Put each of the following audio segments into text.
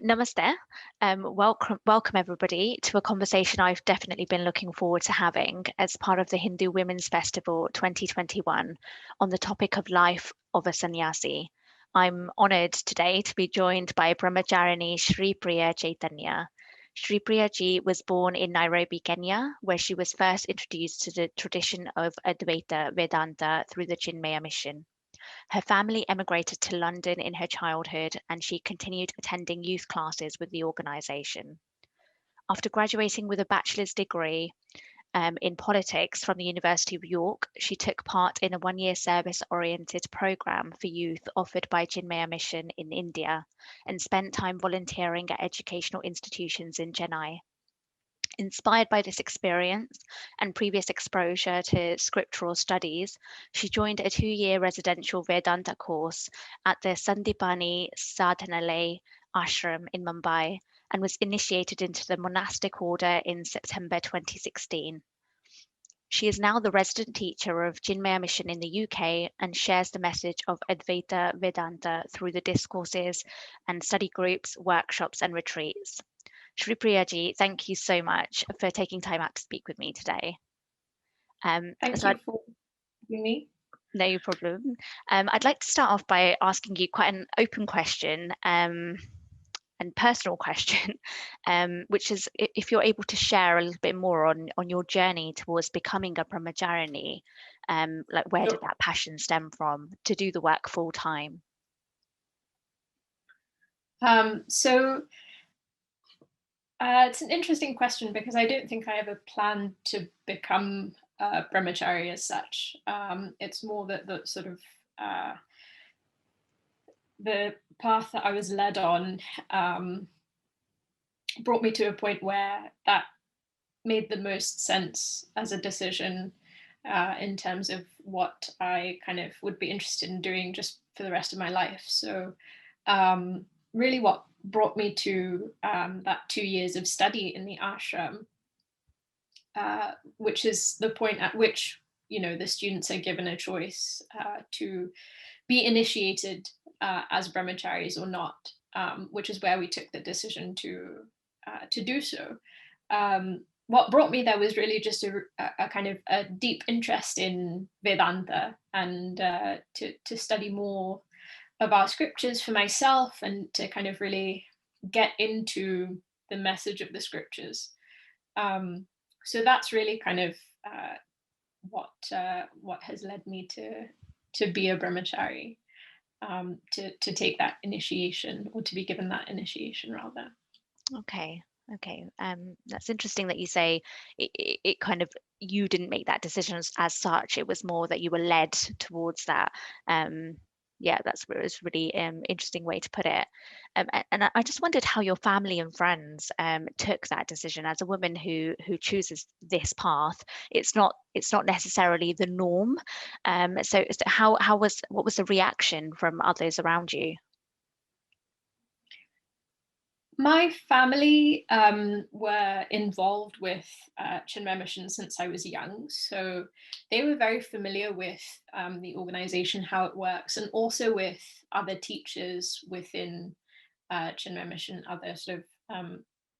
Namaste. Welcome everybody to a conversation I've definitely been looking forward to having as part of the Hindu Women's Festival 2021 on the topic of life of a sannyasi. I'm honoured today to be joined by Brahmacharini Shri Priya Chaitanya. Shri Priya ji was born in Nairobi, Kenya, where she was first introduced to the tradition of Advaita Vedanta through the Chinmaya Mission. Her family emigrated to London in her childhood, and she continued attending youth classes with the organisation. After graduating with a bachelor's degree in politics from the University of York, she took part in a one-year service-oriented programme for youth offered by Chinmaya Mission in India, and spent time volunteering at educational institutions in Chennai. Inspired by this experience and previous exposure to scriptural studies, she joined a 2-year residential Vedanta course at the Sandipani Sadhanalaya ashram in Mumbai and was initiated into the monastic order in September 2016. She is now the resident teacher of Chinmaya Mission in the UK and shares the message of Advaita Vedanta through the discourses and study groups, workshops, and retreats. Shri Priya ji, thank you so much for taking time out to speak with me today. Thank you for having me. No problem. I'd like to start off by asking you quite an open question and personal question, which is if you're able to share a little bit more on your journey towards becoming a brahmacharini, like where did that passion stem from to do the work full time? It's an interesting question because I don't think I ever planned to become a brahmachari as such. It's more that the sort of the path that I was led on brought me to a point where that made the most sense as a decision in terms of what I kind of would be interested in doing just for the rest of my life. So really what brought me to that 2 years of study in the ashram, which is the point at which, you know, the students are given a choice to be initiated as brahmacharis or not, which is where we took the decision to do so. What brought me there was really just a kind of a deep interest in Vedanta and to study more about scriptures for myself and to kind of really get into the message of the scriptures. So that's really kind of what has led me to be a brahmachari, to take that initiation, or to be given that initiation rather. Okay. That's interesting that you say it kind of, you didn't make that decision as such. It was more that you were led towards that. Yeah, that's really interesting way to put it. And I just wondered how your family and friends took that decision. As a woman who chooses this path, it's not necessarily the norm. So what was the reaction from others around you? My family were involved with Chinmaya Mission since I was young, so they were very familiar with the organization, how it works, and also with other teachers within Chinmaya Mission, other sort of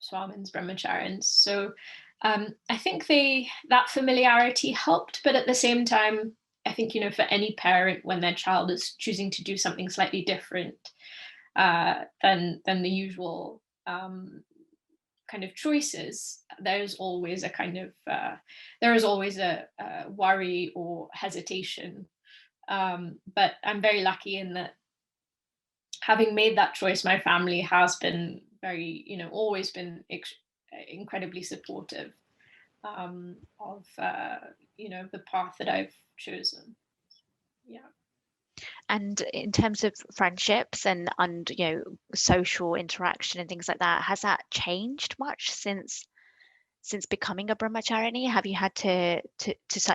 Swamins, Brahmacharians. So I think that familiarity helped, but at the same time, I think, you know, for any parent, when their child is choosing to do something slightly different than the usual kind of choices, there's always a kind of worry or hesitation. But I'm very lucky in that, having made that choice, my family has been very, you know, always been incredibly supportive of you know, the path that I've chosen. Yeah. And in terms of friendships and you know, social interaction and things like that, has that changed much since becoming a brahmacharini? Have you had to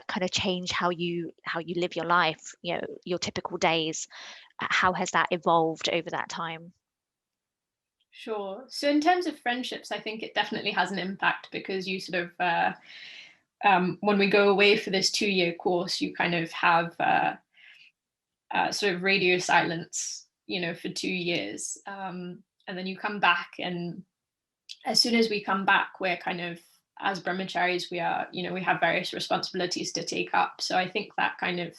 kind of change how you live your life, you know, your typical days? How has that evolved over that time? Sure. So in terms of friendships, I think it definitely has an impact, because you sort of when we go away for this 2-year course, you kind of have sort of radio silence, you know, for 2 years. then you come back, and as soon as we come back, we're kind of, as brahmacharis, we are, we have various responsibilities to take up. So I think that kind of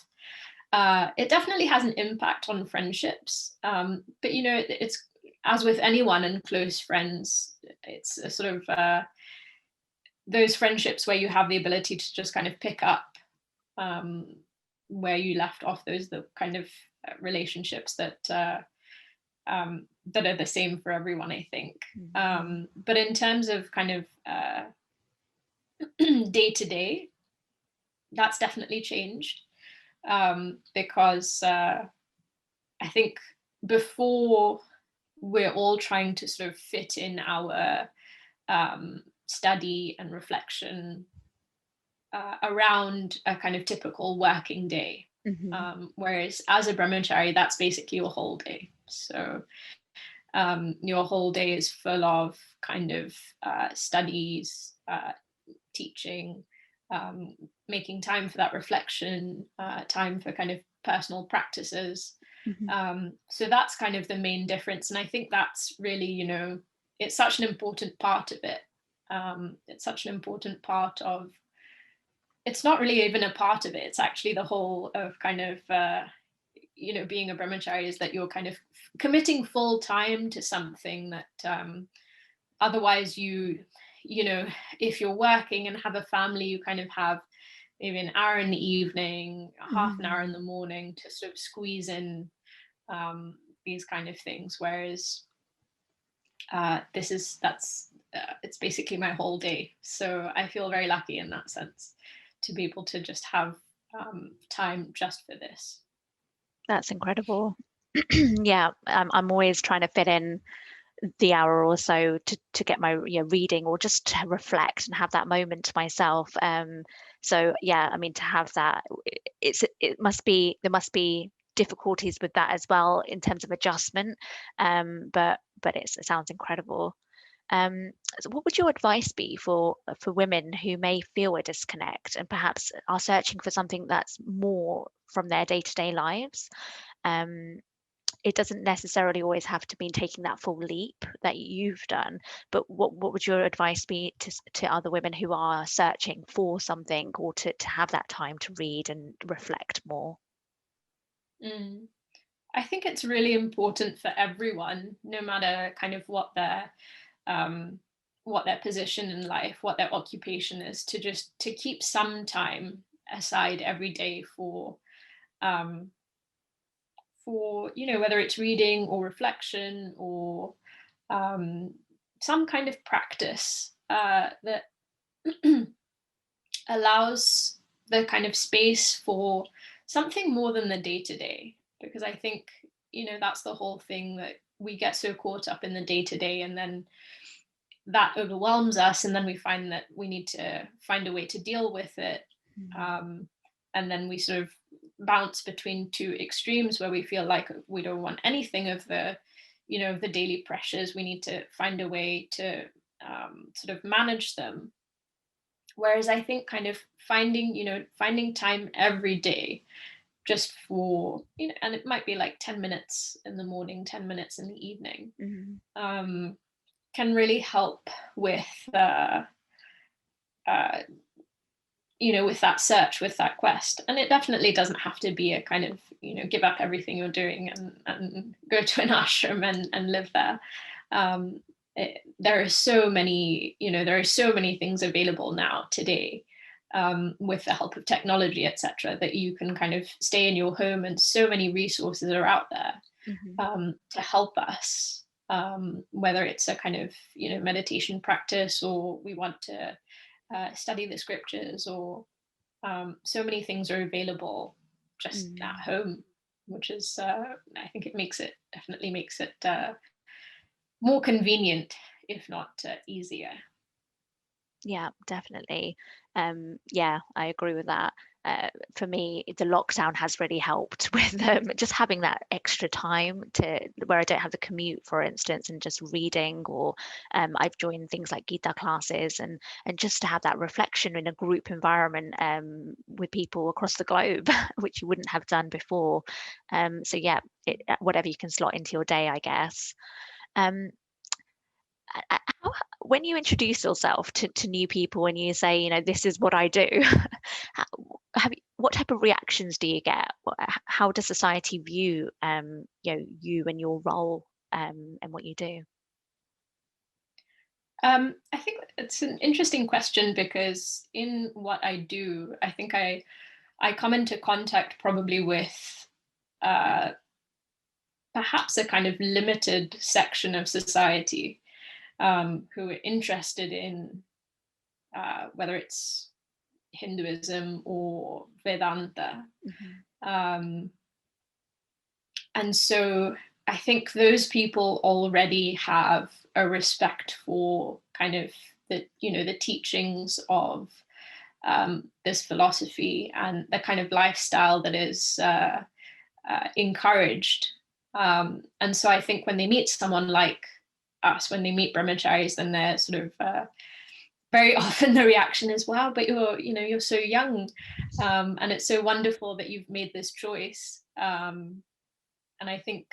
it definitely has an impact on friendships. But it's, as with anyone and close friends, it's a sort of those friendships where you have the ability to just kind of pick up where you left off. Those the kind of relationships that that are the same for everyone, I think. But in terms of kind of day to day, that's definitely changed, because I think before, we're all trying to sort of fit in our study and reflection around a kind of typical working day. Whereas as a brahmachari, that's basically your whole day. So your whole day is full of kind of studies, teaching, making time for that reflection, time for kind of personal practices. So that's kind of the main difference. And I think that's really, it's such an important part of it. It's such an important part of, it's not really even a part of it, it's actually the whole of kind of, being a brahmachari, is that you're kind of committing full time to something that otherwise if you're working and have a family, you kind of have maybe an hour in the evening, half an hour in the morning to sort of squeeze in these kind of things. Whereas it's basically my whole day. So I feel very lucky in that sense to be able to just have time just for this. That's incredible. Yeah, I'm always trying to fit in the hour or so to get my reading, or just to reflect and have that moment to myself. So yeah, I mean, to have that, there must be difficulties with that as well in terms of adjustment. But it sounds incredible. So what would your advice be for women who may feel a disconnect and perhaps are searching for something that's more from their day-to-day lives? It doesn't necessarily always have to mean taking that full leap that you've done, but what would your advice be to other women who are searching for something, or to have that time to read and reflect more? I think it's really important for everyone, no matter kind of what their position in life, what their occupation is, to keep some time aside every day for whether it's reading or reflection or some kind of practice that allows the kind of space for something more than the day to day. Because I think, that's the whole thing, that we get so caught up in the day to day, and then that overwhelms us, and then we find that we need to find a way to deal with it. And then we sort of bounce between two extremes where we feel like we don't want anything of the the daily pressures. We need to find a way to sort of manage them. Whereas I think kind of finding time every day just for and it might be like 10 minutes in the morning, 10 minutes in the evening, can really help with with that search, with that quest. And it definitely doesn't have to be a kind of give up everything you're doing and go to an ashram and live there. There are so many things available now today, with the help of technology, etc., that you can kind of stay in your home, and so many resources are out there to help us, whether it's a kind of meditation practice, or we want to study the scriptures, or so many things are available just at home, which is I think it definitely makes it more convenient, if not easier. Yeah, definitely. Yeah, I agree with that. For me, the lockdown has really helped with just having that extra time to where I don't have the commute, for instance, and just reading, or I've joined things like Gita classes, and just to have that reflection in a group environment with people across the globe, which you wouldn't have done before. So yeah, whatever you can slot into your day, I guess. when you introduce yourself to new people and you say, you know, this is what I do, what type of reactions do you get? How does society view, you know, you and your role, and what you do? I think it's an interesting question, because in what I do, I think I come into contact probably with perhaps a kind of limited section of society who are interested in whether it's Hinduism or Vedanta. Um, and so I think those people already have a respect for kind of the, you know, the teachings of this philosophy and the kind of lifestyle that is encouraged. And so I think when they meet someone like us, when they meet brahmacharis, then they're sort of very often the reaction is, wow, but you're, you know, you're so young, and it's so wonderful that you've made this choice. And I think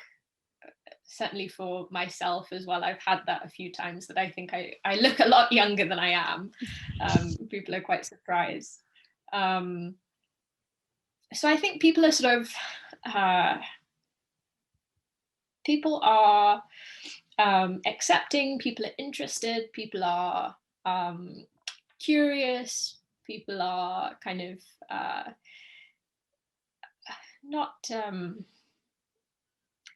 certainly for myself as well, I've had that a few times, that I think I look a lot younger than I am. People are quite surprised. So I think people are sort of people are accepting, people are interested, people are curious, people are kind of not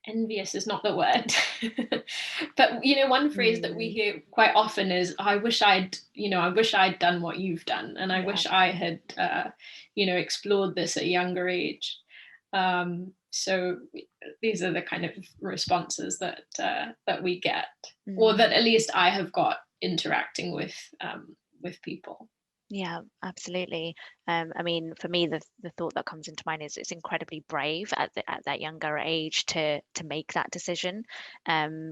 envious is not the word. But you know, one phrase that we hear quite often is, I wish I'd, you know, I wish I'd done what you've done, and I wish I had you know, explored this at a younger age. So these are the kind of responses that that we get, or that at least I have got interacting with people. Yeah, absolutely. I mean, for me, the thought that comes into mind is it's incredibly brave at that younger age to make that decision,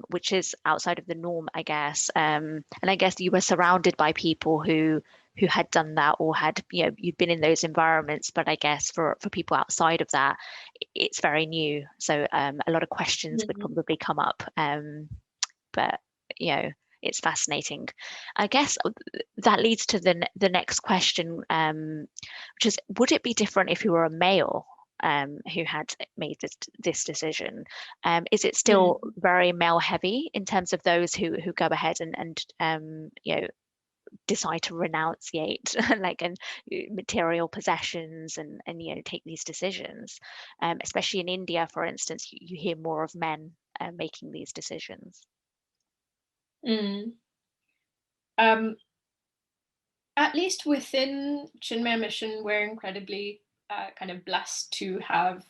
which is outside of the norm, I guess. And I guess you were surrounded by people who had done that, or had, you know, you'd been in those environments. But I guess for people outside of that, it's very new. So a lot of questions would probably come up. But you know, it's fascinating. I guess that leads to the next question, which is, would it be different if you were a male who had made this decision? Is it still very male heavy in terms of those who go ahead and you know, decide to renunciate like and material possessions and you know, take these decisions, especially in India, for instance, you hear more of men making these decisions. Um, at least within Chinmaya Mission, we're incredibly kind of blessed to have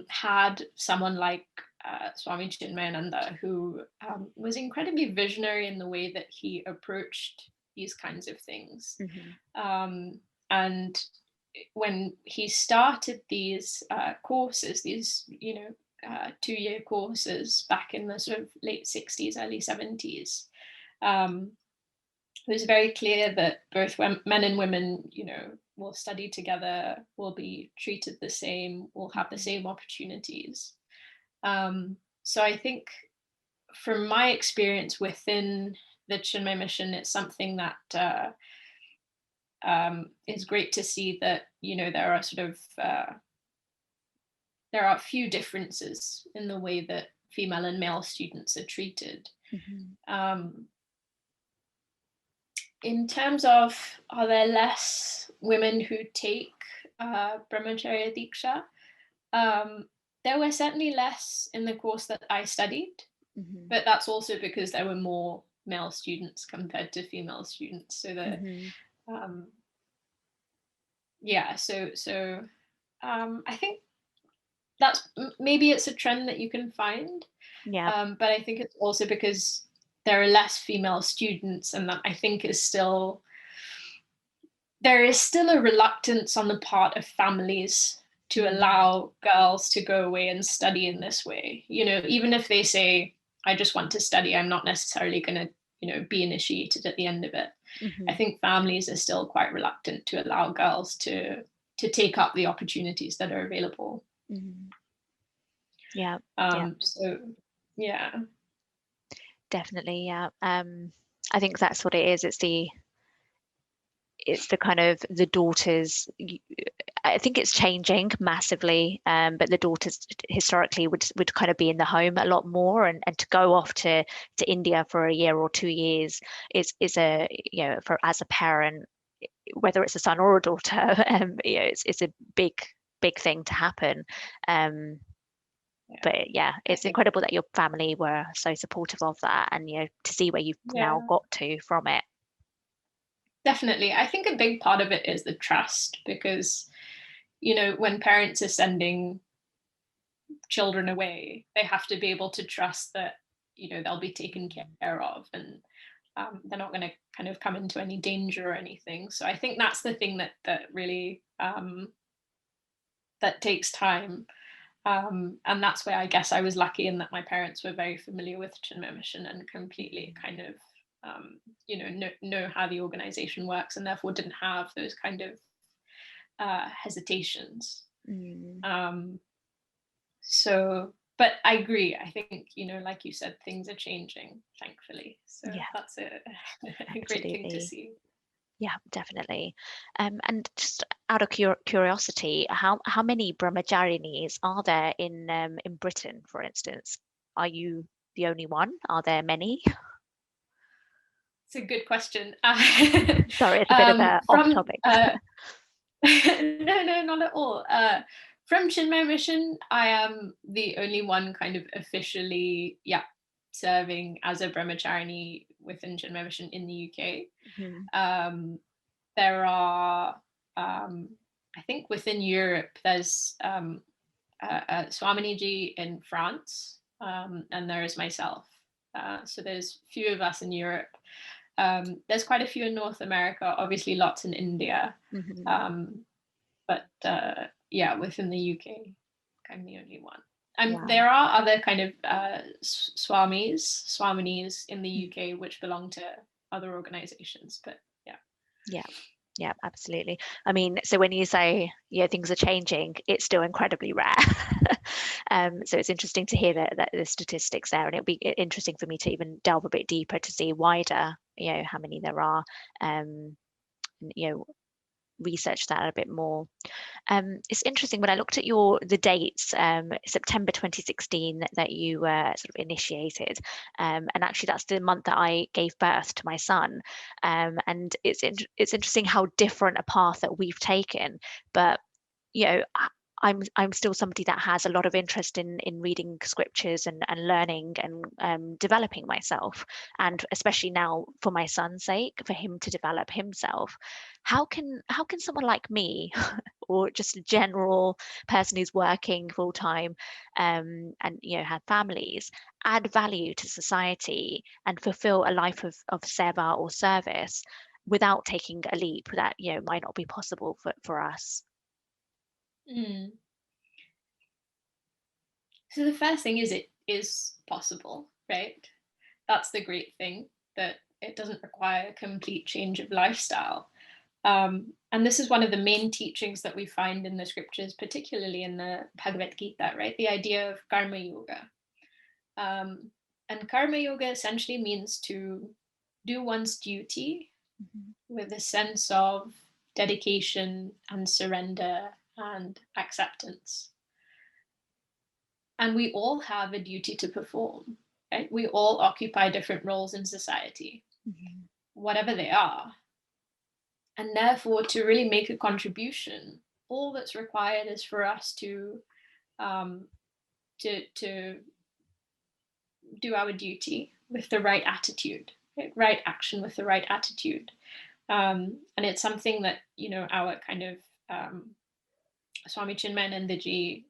had someone like Swami Chinmayananda, who was incredibly visionary in the way that he approached these kinds of things. And when he started these courses, these, you know, 2-year courses back in the sort of late 60s, early 70s, it was very clear that both men and women, you know, will study together, will be treated the same, will have the same opportunities. So I think from my experience within the Chinmaya Mission, it's something that is great to see that, you know, there are sort of there are a few differences in the way that female and male students are treated. In terms of, are there less women who take Brahmacharya Diksha? There were certainly less in the course that I studied, but that's also because there were more male students compared to female students. So the yeah, so I think that's, maybe it's a trend that you can find. But I think it's also because there are less female students, and that I think is still, there is still a reluctance on the part of families to allow girls to go away and study in this way. You know, even if they say, I just want to study, I'm not necessarily going to, you know, be initiated at the end of it. I think families are still quite reluctant to allow girls to take up the opportunities that are available. Yeah. So yeah. Definitely, yeah. I think that's what it is. It's the kind of the daughters. I think it's changing massively, but the daughters historically would kind of be in the home a lot more, and to go off to India for a year or 2 years is a, you know, for as a parent, whether it's a son or a daughter, you know, it's a big thing to happen. Um, Yeah, but yeah, I it's think, incredible that your family were so supportive of that, and you know, to see where you've now yeah, got to from it. definitely. I think a big part of it is the trust, because, you know, when parents are sending children away, they have to be able to trust that, you know, they'll be taken care of, and they're not going to kind of come into any danger or anything. So I think that's the thing that really that takes time. And that's where I guess I was lucky in that my parents were very familiar with Chinmaya Mission and completely kind of, you know how the organization works, and therefore didn't have those kind of hesitations. Mm, Um, so, but I agree. I think, you know, like you said, things are changing, thankfully. So yeah, that's a great thing to absolutely. see. Yeah, definitely. And just out of curiosity, how many Brahmacharinis are there in Britain, for instance? Are you the only one? Are there many? It's a good question. Sorry, it's a bit of a off From topic. no, not at all. From Chinmaya Mission, I am the only one kind of officially, yeah, serving as a Brahmacharini within Chinmaya Mission in the UK. Mhm. Um, there are, I think within Europe, there's Swaminiji in France, and there is myself. So there's few of us in Europe. There's quite a few in North America, obviously lots in India. Mhm. Um, but yeah, within the UK, I'm the only one. Wow. There are other kind of swaminis in the UK which belong to other organizations, but yeah. Yeah. Yeah, absolutely. I mean, so when you say, yeah, things are changing, it's still incredibly rare. So it's interesting to hear that the statistics there, and it'll be interesting for me to even delve a bit deeper to see wider, you know, how many there are, and, you know, research that a bit more. It's interesting when I looked at the dates, September 2016 that you sort of initiated, and actually that's the month that I gave birth to my son. And it's interesting how different a path that we've taken, but you know, I'm still somebody that has a lot of interest in reading scriptures and learning and developing myself, and especially now for my son's sake, for him to develop himself. How can someone like me, or just a general person who's working full time, and you know, have families, add value to society and fulfill a life of seva or service without taking a leap that, you know, might not be possible for us? Mm. So the first thing is it is possible, right? That's the great thing, that it doesn't require a complete change of lifestyle. And this is one of the main teachings that we find in the scriptures, particularly in the Bhagavad Gita, right? The idea of karma yoga. Um, and karma yoga essentially means to do one's duty Mhm. with a sense of dedication and surrender and acceptance. And we all have a duty to perform, right? We all occupy different roles in society, Mhm. whatever they are. And therefore, to really make a contribution, all that's required is for us um, to do our duty with the right attitude, right action with the right attitude. And it's something that, you know, our kind of Swami Chinmayanandaji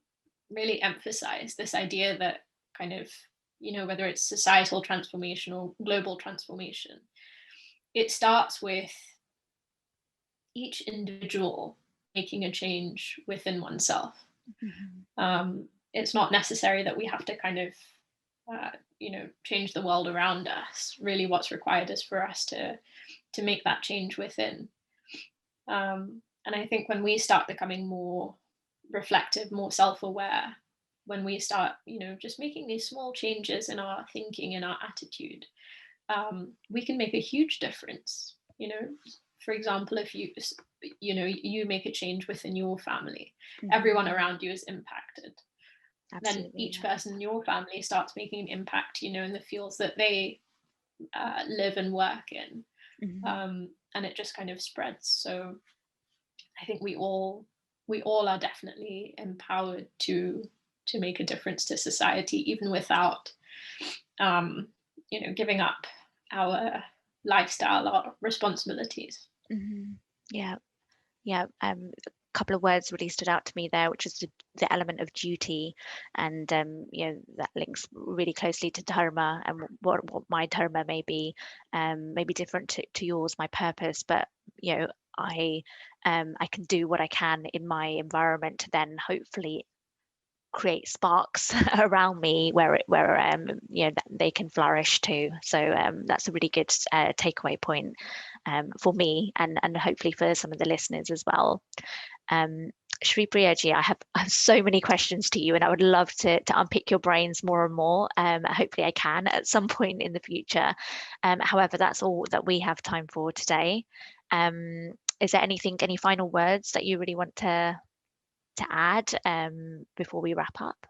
really emphasized, this idea that kind of, you know, whether it's societal transformation or global transformation, it starts with each individual making a change within oneself. Mhm. It's not necessary that we have to kind of, you know, change the world around us. Really, what's required is for us to make that change within. And I think when we start becoming more reflective, more self-aware, when we start, just making these small changes in our thinking and our attitude, we can make a huge difference. For example, if you make a change within your family, everyone around you is impacted. Absolutely, then each person in your family starts making an impact, in the fields that they live and work in. And it just kind of spreads. So I think we all are definitely empowered to make a difference to society, even without giving up our lifestyle, our responsibilities. Yeah. A couple of words really stood out to me there, which is the element of duty, and that links really closely to dharma, and what my dharma may be different to yours, my purpose, but I can do what I can in my environment to then hopefully create sparks around me where they can flourish too. So that's a really good takeaway point for me, and hopefully for some of the listeners as well. Shri Priya ji, I have so many questions to you, and I would love to unpick your brains more and more. Hopefully I can at some point in the future. However, that's all that we have time for today. Is there any final words that you really want to add before we wrap up?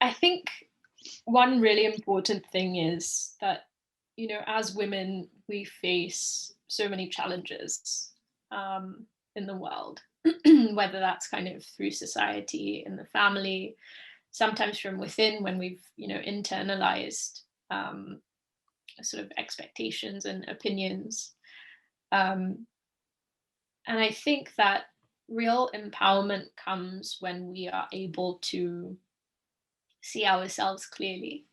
I think one really important thing is that, as women, we face so many challenges in the world, whether that's kind of through society, in the family, sometimes from within when we've, internalized sort of expectations and opinions. And I think that real empowerment comes when we are able to see ourselves clearly,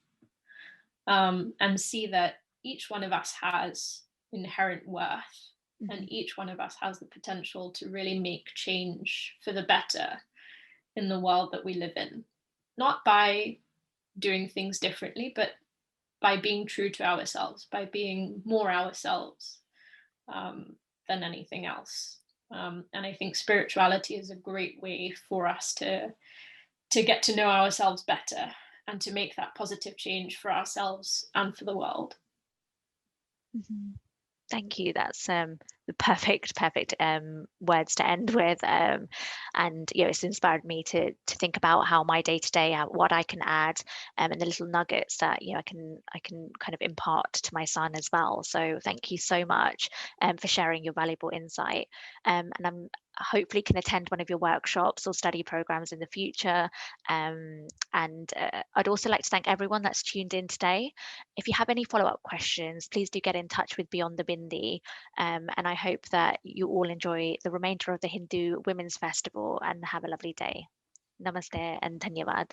and see that each one of us has inherent worth, and each one of us has the potential to really make change for the better in the world that we live in. Not by doing things differently, but by being true to ourselves, by being more ourselves than anything else. And I think spirituality is a great way for us to get to know ourselves better and to make that positive change for ourselves and for the world. Thank you. That's the perfect words to end with, and it's inspired me to think about how my day to day, what I can add, and the little nuggets that I can kind of impart to my son as well. So thank you so much for sharing your valuable insight, and I'm hopefully can attend one of your workshops or study programs in the future. And I'd also like to thank everyone that's tuned in today. If you have any follow-up questions, please do get in touch with Beyond the Bindi. And I hope that you all enjoy the remainder of the Hindu Women's Festival and have a lovely day. Namaste and Dhanyavad.